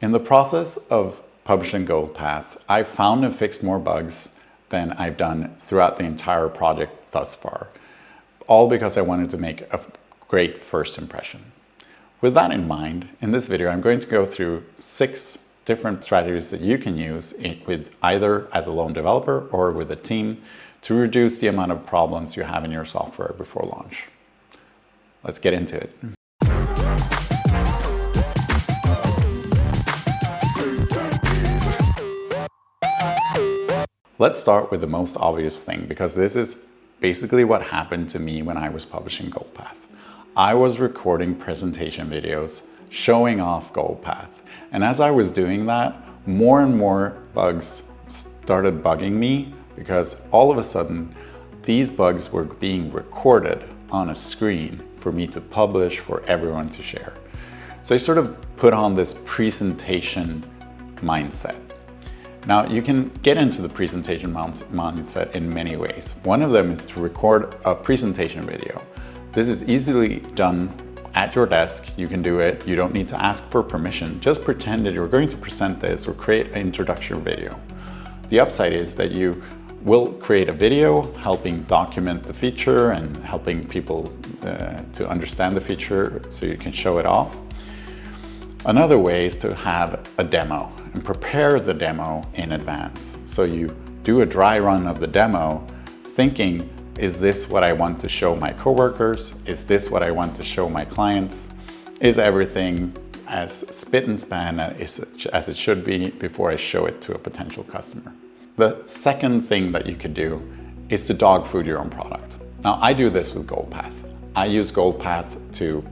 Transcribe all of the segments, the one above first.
In the process of publishing GoldPath, I found and fixed more bugs than I've done throughout the entire project thus far, all because I wanted to make a great first impression. With that in mind, in this video, I'm going to go through 6 different strategies that you can use with either as a lone developer or with a team to reduce the amount of problems you have in your software before launch. Let's get into it. Let's start with the most obvious thing, because this is basically what happened to me when I was publishing GoldPath. I was recording presentation videos showing off GoldPath. And as I was doing that, more and more bugs started bugging me, because all of a sudden, these bugs were being recorded on a screen for me to publish for everyone to share. So I sort of put on this presentation mindset. Now, you can get into the presentation mindset in many ways. One of them is to record a presentation video. This is easily done at your desk. You can do it. You don't need to ask for permission. Just pretend that you're going to present this or create an introduction video. The upside is that you will create a video helping document the feature and helping people to understand the feature so you can show it off. Another way is to have a demo and prepare the demo in advance. So you do a dry run of the demo thinking, is this what I want to show my coworkers? Is this what I want to show my clients? Is everything as spit and span as it should be before I show it to a potential customer? The second thing that you could do is to dog food your own product. Now, I do this with GoldPath. I use GoldPath to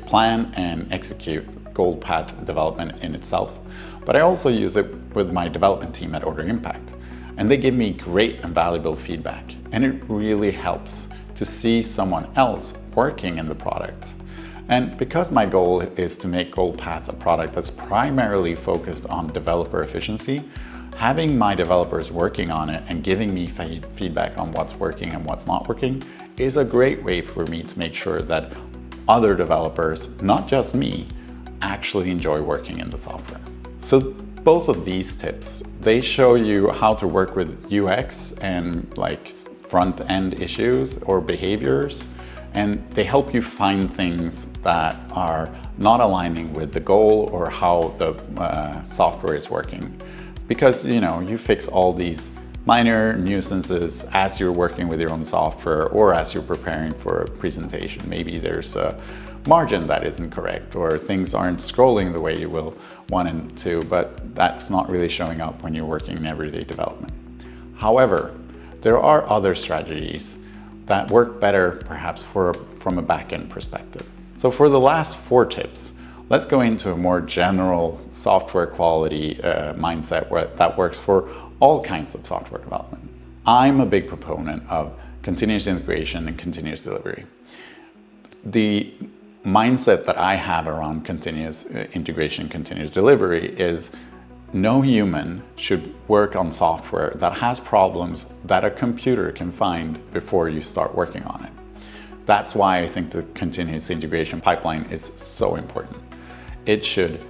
plan and execute GoldPath development in itself, but I also use it with my development team at Ordering Impact. And they give me great and valuable feedback. And it really helps to see someone else working in the product. And because my goal is to make GoldPath a product that's primarily focused on developer efficiency, having my developers working on it and giving me feedback on what's working and what's not working is a great way for me to make sure that other developers, not just me, actually enjoy working in the software. So both of these tips, they show you how to work with UX and like front-end issues or behaviors, and they help you find things that are not aligning with the goal or how the software is working. Because you fix all these minor nuisances as you're working with your own software or as you're preparing for a presentation. Maybe there's a margin that isn't correct, or things aren't scrolling the way you will want them to, but that's not really showing up when you're working in everyday development. However, there are other strategies that work better perhaps from a back-end perspective. So for the last 4 tips, let's go into a more general software quality mindset that works for all kinds of software development. I'm a big proponent of continuous integration and continuous delivery. The mindset that I have around continuous integration, continuous delivery is no human should work on software that has problems that a computer can find before you start working on it. That's why I think the continuous integration pipeline is so important. It should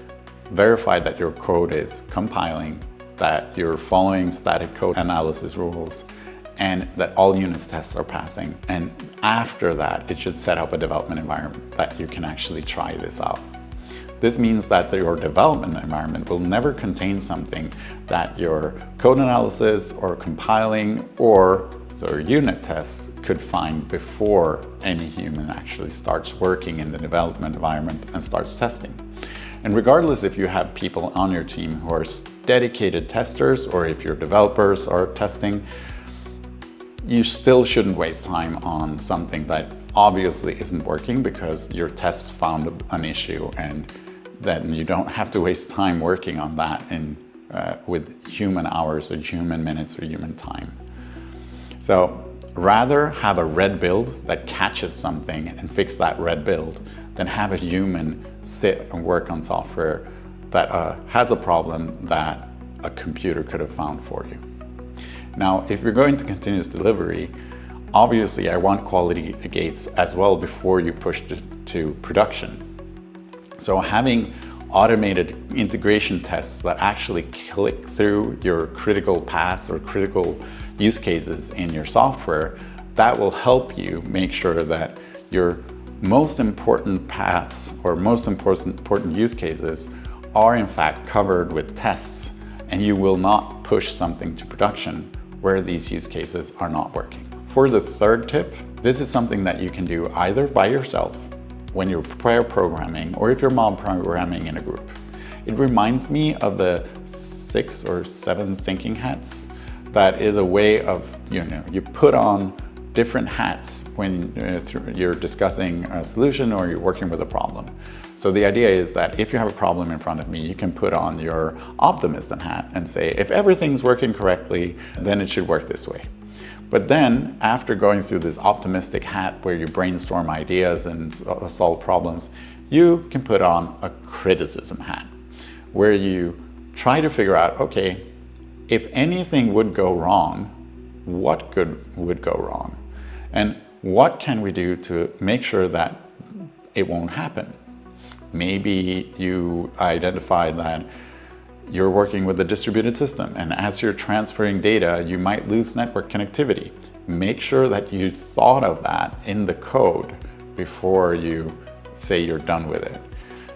verify that your code is compiling, that you're following static code analysis rules, and that all units tests are passing. And after that, it should set up a development environment that you can actually try this out. This means that your development environment will never contain something that your code analysis or compiling or your unit tests could find before any human actually starts working in the development environment and starts testing. And regardless if you have people on your team who are dedicated testers or if your developers are testing, you still shouldn't waste time on something that obviously isn't working because your test found an issue, and then you don't have to waste time working on that with human hours or human minutes or human time. So rather have a red build that catches something and fix that red build than have a human sit and work on software that has a problem that a computer could have found for you. Now, if you're going to continuous delivery, obviously I want quality gates as well before you push it to production. So having automated integration tests that actually click through your critical paths or critical use cases in your software, that will help you make sure that your most important paths or most important use cases are in fact covered with tests, and you will not push something to production where these use cases are not working. For the third tip, this is something that you can do either by yourself when you're pair programming or if you're mob programming in a group. It reminds me of the 6 or 7 thinking hats. That is a way of, you put on different hats when you're discussing a solution or you're working with a problem. So the idea is that if you have a problem in front of me, you can put on your optimist hat and say, if everything's working correctly, then it should work this way. But then after going through this optimistic hat where you brainstorm ideas and solve problems, you can put on a criticism hat where you try to figure out, okay, if anything would go wrong, what would go wrong? And what can we do to make sure that it won't happen? Maybe you identify that you're working with a distributed system, and as you're transferring data, you might lose network connectivity. Make sure that you thought of that in the code before you say you're done with it.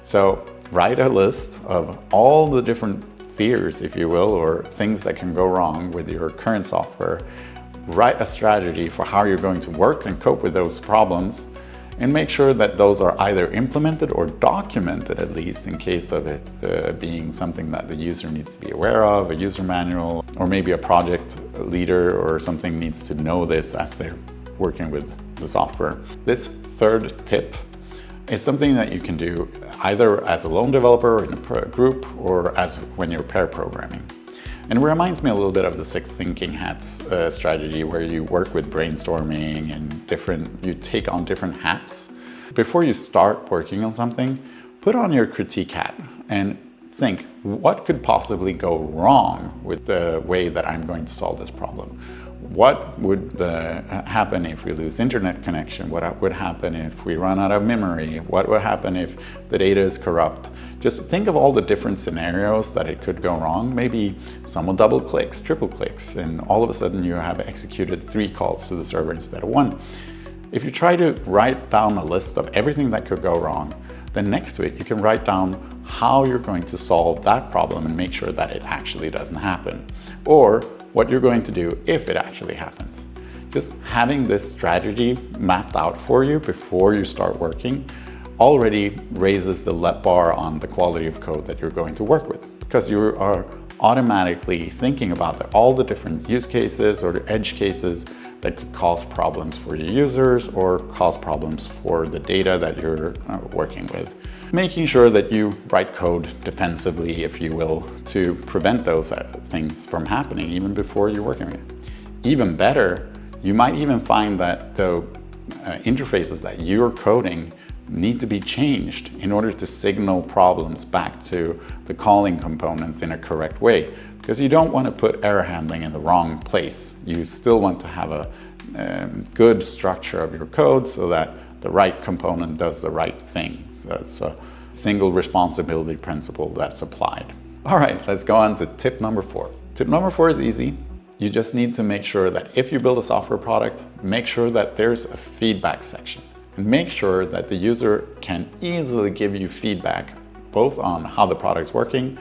So write a list of all the different fears, if you will, or things that can go wrong with your current software. Write a strategy for how you're going to work and cope with those problems, and make sure that those are either implemented or documented, at least in case of it being something that the user needs to be aware of, a user manual, or maybe a project leader or something needs to know this as they're working with the software. This third tip is something that you can do either as a lone developer in a group or as when you're pair programming. And it reminds me a little bit of the 6 thinking hats strategy, where you work with brainstorming and you take on different hats. Before you start working on something, put on your critique hat and think, what could possibly go wrong with the way that I'm going to solve this problem? What would happen if we lose internet connection? What would happen if we run out of memory? What would happen if the data is corrupt? Just think of all the different scenarios that it could go wrong. Maybe someone double clicks, triple clicks, and all of a sudden you have executed 3 calls to the server instead of 1. If you try to write down a list of everything that could go wrong, then next to it you can write down how you're going to solve that problem and make sure that it actually doesn't happen, or what you're going to do if it actually happens. Just having this strategy mapped out for you before you start working already raises the bar on the quality of code that you're going to work with, because you are automatically thinking about all the different use cases or the edge cases that could cause problems for your users or cause problems for the data that you're working with. Making sure that you write code defensively, if you will, to prevent those things from happening even before you're working with it. Even better, you might even find that the interfaces that you're coding need to be changed in order to signal problems back to the calling components in a correct way, because you don't want to put error handling in the wrong place. You still want to have a good structure of your code so that the right component does the right thing. So it's a single responsibility principle that's applied. All right, let's go on to tip number 4. Tip number 4 is easy. You just need to make sure that if you build a software product, make sure that there's a feedback section. And make sure that the user can easily give you feedback, both on how the product's working,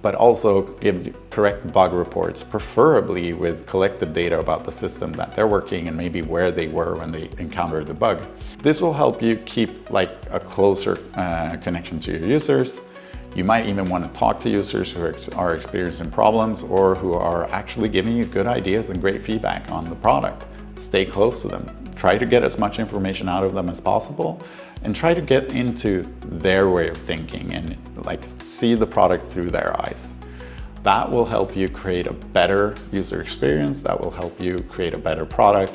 but also give correct bug reports, preferably with collected data about the system that they're working and maybe where they were when they encountered the bug. This will help you keep like a closer connection to your users. You might even want to talk to users who are experiencing problems or who are actually giving you good ideas and great feedback on the product. Stay close to them. Try to get as much information out of them as possible, and try to get into their way of thinking and like see the product through their eyes. That will help you create a better user experience, that will help you create a better product,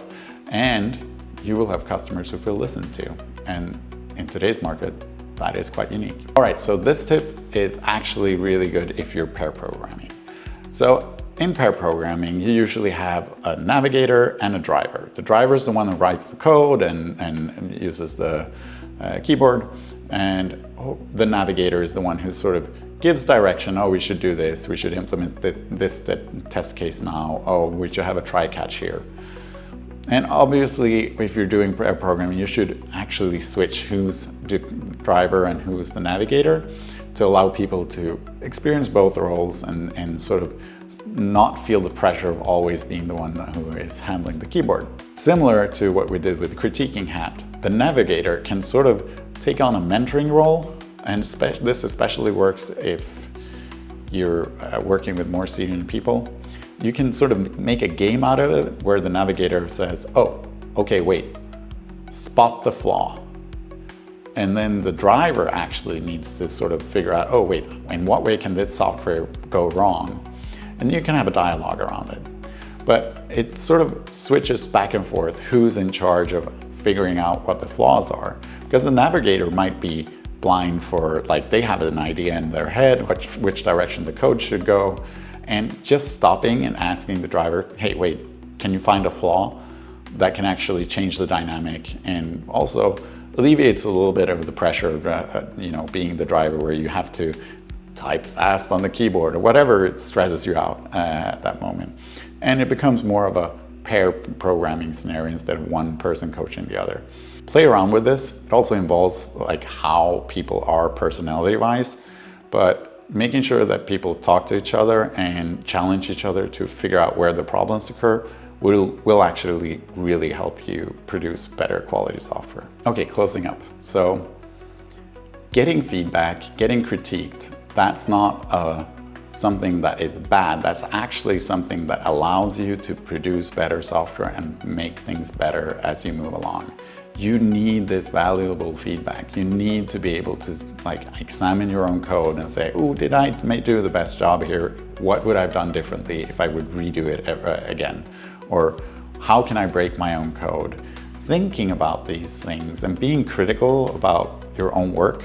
and you will have customers who feel listened to. And in today's market, that is quite unique. All right, so this tip is actually really good if you're pair programming. So in pair programming, you usually have a navigator and a driver. The driver is the one who writes the code and uses the keyboard. And the navigator is the one who sort of gives direction. Oh, we should do this. We should implement this test case now. Oh, we should have a try catch here. And obviously, if you're doing pair programming, you should actually switch who's the driver and who's the navigator to allow people to experience both roles and sort of not feel the pressure of always being the one who is handling the keyboard. Similar to what we did with critiquing hat, the navigator can sort of take on a mentoring role, and this especially works if you're working with more senior people. You can sort of make a game out of it where the navigator says, oh, okay, wait, spot the flaw. And then the driver actually needs to sort of figure out, oh, wait, in what way can this software go wrong? And you can have a dialogue around it. But it sort of switches back and forth who's in charge of figuring out what the flaws are. Because the navigator might be blind for, like, they have an idea in their head, which direction the code should go. And just stopping and asking the driver, hey, wait, can you find a flaw? That can actually change the dynamic and also alleviates a little bit of the pressure of being the driver where you have to type fast on the keyboard or whatever stresses you out at that moment. And it becomes more of a pair programming scenario instead of one person coaching the other. Play around with this. It also involves like how people are personality-wise, but making sure that people talk to each other and challenge each other to figure out where the problems occur will actually really help you produce better quality software. Okay, closing up. So getting feedback, getting critiqued, that's not something that is bad. That's actually something that allows you to produce better software and make things better as you move along. You need this valuable feedback. You need to be able to examine your own code and say, oh, did I do the best job here? What would I have done differently if I would redo it again? Or how can I break my own code? Thinking about these things and being critical about your own work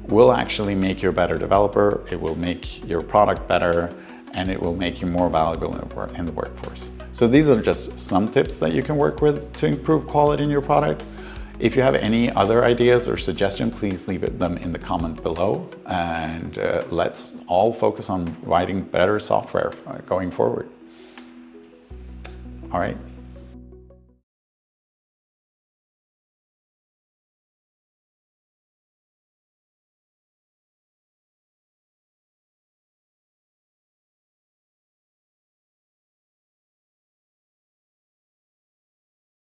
will actually make you a better developer. It will make your product better, and it will make you more valuable in the workforce. So these are just some tips that you can work with to improve quality in your product. If you have any other ideas or suggestions, please leave them in the comment below, and let's all focus on writing better software going forward. All right.